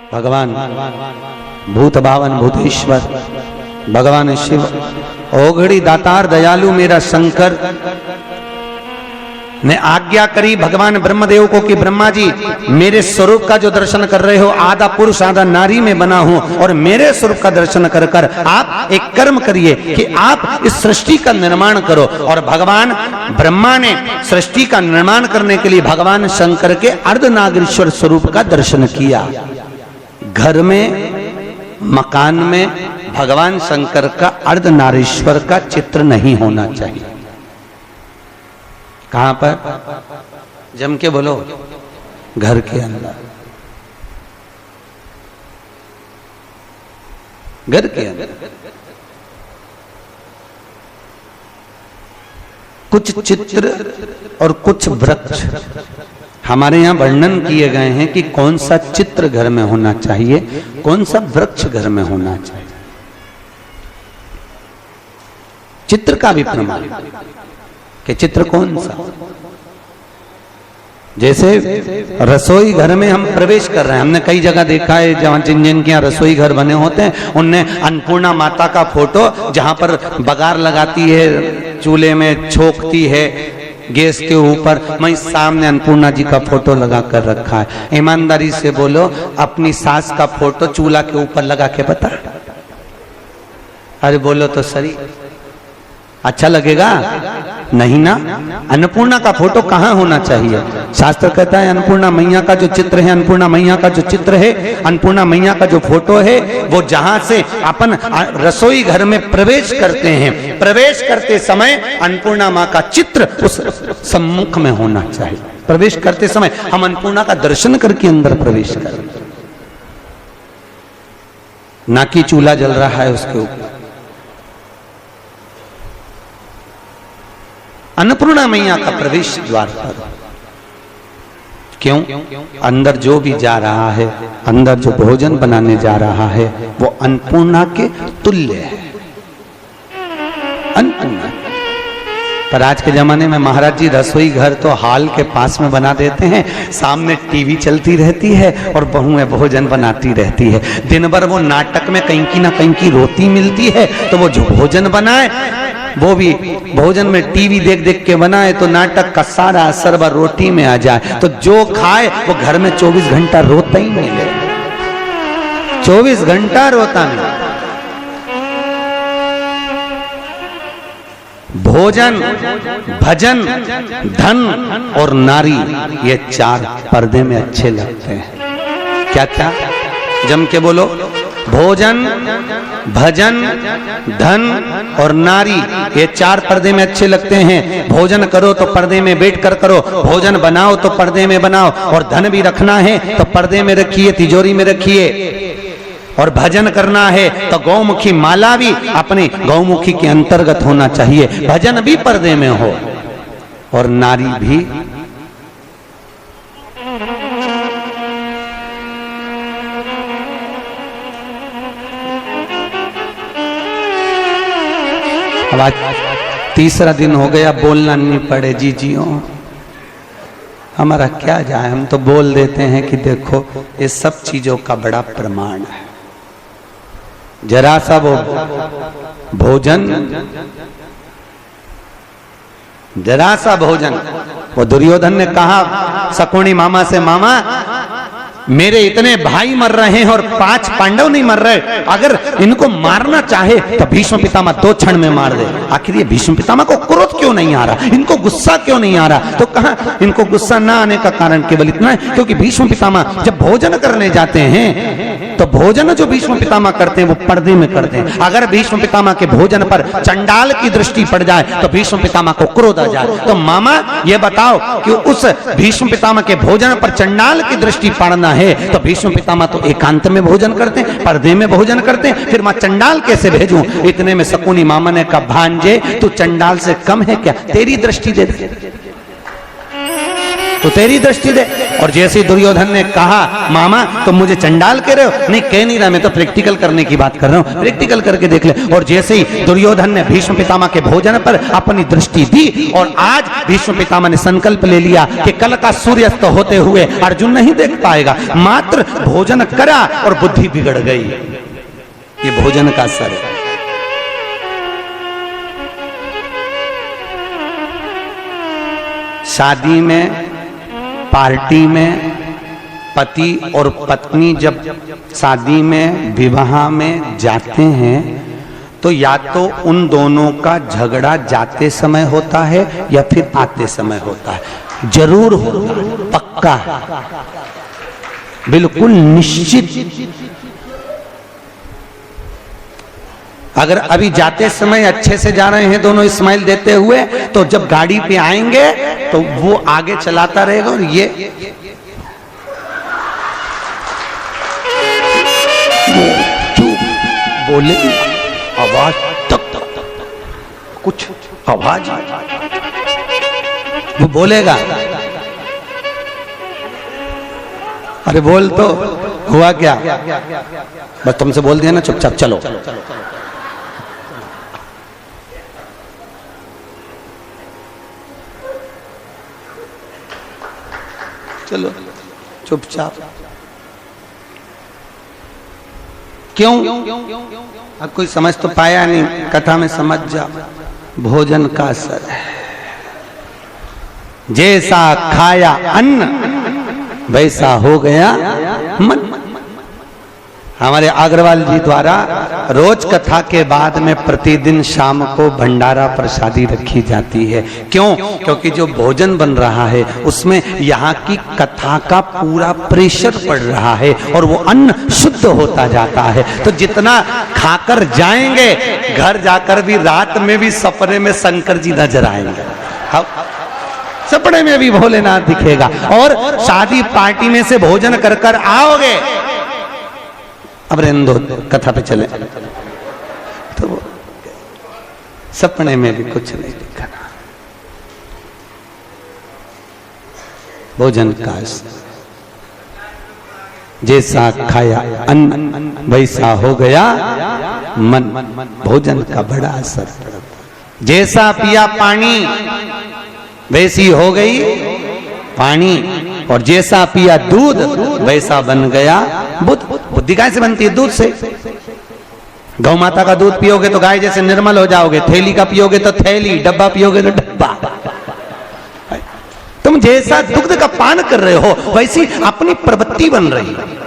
भगवान भूत भावन भूतेश्वर भगवान शिव ओघड़ी दातार दयालु मेरा शंकर ने आज्ञा करी भगवान ब्रह्मदेव को कि ब्रह्मा जी मेरे स्वरूप का जो दर्शन कर रहे हो आधा पुरुष आधा नारी में बना हूं और मेरे स्वरूप का दर्शन कर कर आप एक कर्म करिए कि आप इस सृष्टि का निर्माण करो। और भगवान ब्रह्मा ने सृष्टि का निर्माण करने के लिए भगवान शंकर के अर्धनागेश्वर स्वरूप का दर्शन किया। घर में मकान में भगवान शंकर का अर्धनारीश्वर का चित्र नहीं होना चाहिए। कहां पर? जम के बोलो, घर के अंदर, घर के अंदर कुछ चित्र और कुछ वृक्ष हमारे यहां वर्णन किए गए हैं कि कौन सा चित्र घर में होना चाहिए, कौन सा वृक्ष घर में होना चाहिए। चित्र का भी प्रमाण कि चित्र कौन सा, जैसे रसोई घर में हम प्रवेश कर रहे हैं, हमने कई जगह देखा है जहां जिन जिन के यहाँ रसोई घर बने होते हैं उनने अन्नपूर्णा माता का फोटो जहां पर बगार लगाती है, चूल्हे में छोकती है गैस के ऊपर, मैं सामने अन्नपूर्णा जी का फोटो लगा कर रखा है। ईमानदारी से बोलो, अपनी सास का फोटो चूल्हा के ऊपर लगा के बता, अरे बोलो तो सही, अच्छा लगेगा? नहीं ना। अन्नपूर्णा का फोटो कहाँ होना चाहिए? शास्त्र कहता है अन्नपूर्णा मैया का जो चित्र है, अन्नपूर्णा मैया का जो चित्र है, अन्नपूर्णा मैया का जो फोटो है, वो जहां से अपन रसोई घर में प्रवेश करते हैं, प्रवेश करते समय अन्नपूर्णा माँ का चित्र उस सम्मुख में होना चाहिए। प्रवेश करते समय हम अन्नपूर्णा का दर्शन करके अंदर प्रवेश करें, ना कि चूल्हा जल रहा है उसके ऊपर। अन्नपूर्णा मैया का प्रवेश द्वार पर क्यों? अंदर जो भी जा रहा है, अंदर जो भोजन बनाने जा रहा है वो अन्नपूर्णा के तुल्य है, अन्नपूर्णा। पर आज के जमाने में महाराज जी रसोई घर तो हॉल के पास में बना देते हैं, सामने टीवी चलती रहती है और बहुएं भोजन बनाती रहती है। दिन भर वो नाटक में कहीं की ना कहीं की रोटी मिलती है, तो वो जो भोजन बनाए वो भी भोजन में टीवी देख देख के बनाए तो नाटक का सारा असर व रोटी में आ जाए, तो जो खाए वो घर में 24 घंटा रोता ही मिले, 24 घंटा रोता नहीं। भोजन, भजन, धन और नारी, ये चार पर्दे में अच्छे लगते हैं। क्या क्या? जम के बोलो। भोजन, भजन, धन और नारी, ये चार पर्दे में अच्छे लगते हैं। भोजन करो तो पर्दे में बैठ कर करो, भोजन बनाओ तो पर्दे में बनाओ, और धन भी रखना है तो पर्दे में रखिए, तिजोरी में रखिए। और भजन करना है तो गौमुखी माला भी अपने गौमुखी के अंतर्गत होना चाहिए, भजन भी पर्दे में हो, और नारी भी। अब आज तीसरा दिन हो गया, बोलना नहीं पड़े जीजियों, हमारा क्या जाए, हम तो बोल देते हैं कि देखो ये सब चीजों का बड़ा प्रमाण है। जरा सा वो भोजन, जरा सा भोजन, वो दुर्योधन ने कहा शकुनी मामा से, मामा मेरे इतने भाई मर रहे हैं और 5 पांडव नहीं मर रहे, अगर इनको मारना चाहे तो भीष्म पितामह 2 क्षण में मार दे। आखिर ये भीष्म पितामह को क्रोध क्यों नहीं आ रहा, इनको गुस्सा क्यों नहीं आ रहा? तो कहा इनको गुस्सा ना आने का कारण केवल इतना है क्योंकि भीष्म पितामह जब भोजन करने जाते हैं तो भोजन जो भीष्म पितामह करते हैं वो पर्दे में करते हैं। अगर भीष्म पितामह के भोजन पर चंडाल की दृष्टि पड़ जाए तो भीष्म पितामह को क्रोध आ जाए। तो मामा ये बताओ कि उस भीष्म पितामह के भोजन पर चंडाल की दृष्टि पड़ना है तो भीष्म पितामह तो एकांत में भोजन करते हैं, पर्दे में भोजन करते हैं, फिर मैं चंडाल कैसे भेजूं? इतने में शकुनी मामा ने कहा, भांजे तू चंडाल से कम है क्या, तेरी दृष्टि दे दे। तो तेरी दृष्टि दे। और जैसे दुर्योधन ने कहा मामा तुम मुझे चंडाल कह रहे हो, नहीं कह नहीं रहा, मैं तो प्रैक्टिकल करने की बात कर रहा हूं, प्रैक्टिकल करके देख ले। और जैसे ही दुर्योधन ने भीष्म पितामह के भोजन पर अपनी दृष्टि दी और आज भीष्म पितामह ने संकल्प ले लिया कि कल का सूर्यास्त होते हुए अर्जुन नहीं देख पाएगा, मात्र भोजन करा और बुद्धि बिगड़ गई। ये भोजन का असर है। शादी में, पार्टी में पति और पत्नी जब शादी में, विवाह में जाते हैं तो या तो उन दोनों का झगड़ा जाते समय होता है या फिर आते समय होता है। जरूर होता है, पक्का है, बिल्कुल निश्चित। अगर अभी जाते समय अच्छे से जा रहे हैं दोनों स्माइल देते हुए, तो जब गाड़ी पे आएंगे तो वो आगे चलाता रहेगा और ये बोले आवाज तक कुछ आवाज वो बोलेगा, अरे बोल तो हुआ क्या, बस तुमसे बोल दिया ना चुपचाप चलो। चलो चुपचाप। क्यों? अब कोई समझ तो पाया नहीं, कथा में समझ जाओ। भोजन का असर है। जैसा खाया अन्न वैसा हो गया मन। हमारे अग्रवाल जी द्वारा रोज कथा के बाद में प्रतिदिन शाम को भंडारा प्रसादी रखी जाती है। क्यों? क्योंकि जो भोजन बन रहा है उसमें यहाँ की कथा का पूरा प्रेशर पड़ रहा है और वो अन्न शुद्ध होता जाता है। तो जितना खाकर जाएंगे घर जाकर भी रात में भी सपने में शंकर जी नजर आएंगे, सपने में भी भोलेनाथ दिखेगा। और शादी पार्टी में से भोजन कर कर आओगे, अब रेंदो कथा पे चले, तो सपने में भी कुछ नहीं दिखना। भोजन का जैसा खाया अन्न वैसा हो गया मन। भोजन का बड़ा असर पड़ता। जैसा पिया पानी वैसी हो गई पानी, और जैसा पिया दूध वैसा बन गया बुद्ध। बुद्धि गाय से बनती है? दूध से। गौ माता का दूध पियोगे तो गाय जैसे निर्मल हो जाओगे, थैली का पियोगे तो थैली, डब्बा पियोगे तो डब्बा। तुम जैसा दुग्ध का पान कर रहे हो वैसी अपनी प्रवृत्ति बन रही है।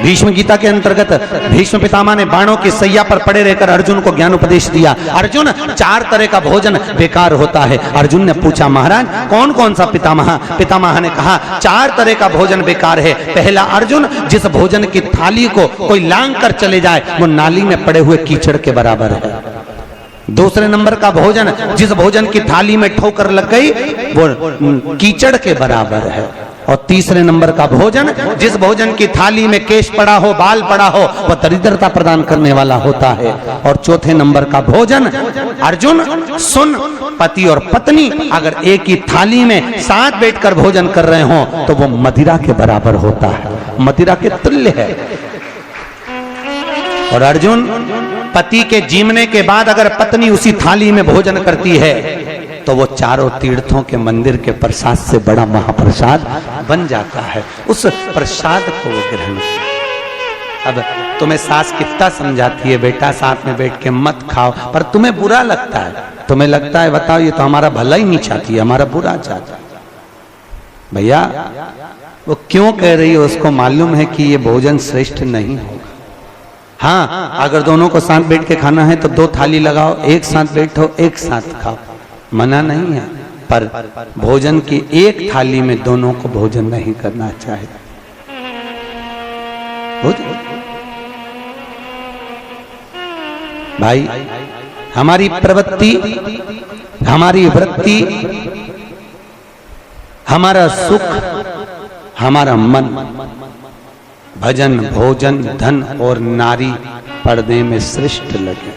भीष्म गीता के अंतर्गत भीष्म पितामह ने बाणों की सैया पर पड़े रहकर अर्जुन को ज्ञान उपदेश दिया। अर्जुन, 4 तरह का भोजन बेकार होता है। अर्जुन ने पूछा महाराज कौन कौन सा पितामह? पितामह ने कहा 4 तरह का भोजन बेकार है। पहला, अर्जुन, जिस भोजन की थाली को कोई लांग कर चले जाए वो नाली में पड़े हुए कीचड़ के बराबर है। दूसरे नंबर का भोजन, जिस भोजन की थाली में ठोकर लग गई वो कीचड़ के बराबर है। और तीसरे नंबर का भोजन, जिस भोजन की थाली में केश पड़ा हो, बाल पड़ा हो, वह दरिद्रता प्रदान करने वाला होता है। और चौथे नंबर का भोजन, अर्जुन सुन, पति और पत्नी अगर एक ही थाली में साथ बैठकर भोजन कर रहे हो तो वो मदिरा के बराबर होता है, मदिरा के तुल्य है। और अर्जुन, पति के जीवने के बाद अगर पत्नी उसी थाली में भोजन करती है तो वो चारों तीर्थों के मंदिर के प्रसाद से बड़ा महाप्रसाद बन जाता है। उस प्रसाद को वो ग्रहण करता। अब तुम्हें सास कितना समझाती है बेटा साथ में बैठ के मत खाओ, पर तुम्हें बुरा लगता है। तुम्हें लगता है बताओ ये तो हमारा भला ही नहीं चाहती है, हमारा बुरा चाहती है। भैया वो क्यों कह रही है उसको मालूम है कि ये भोजन श्रेष्ठ नहीं होगा। हाँ, अगर दोनों को साथ बैठ के खाना है तो 2 थाली लगाओ, एक साथ बैठो, एक साथ खाओ, मना नहीं है। पर भोजन की एक थाली में दोनों को भोजन नहीं करना चाहिए। भाई हमारी प्रवृत्ति, हमारी वृत्ति, हमारा सुख, हमारा मन भजन, भोजन, धन और नारी पर्दे में श्रेष्ठ लगे।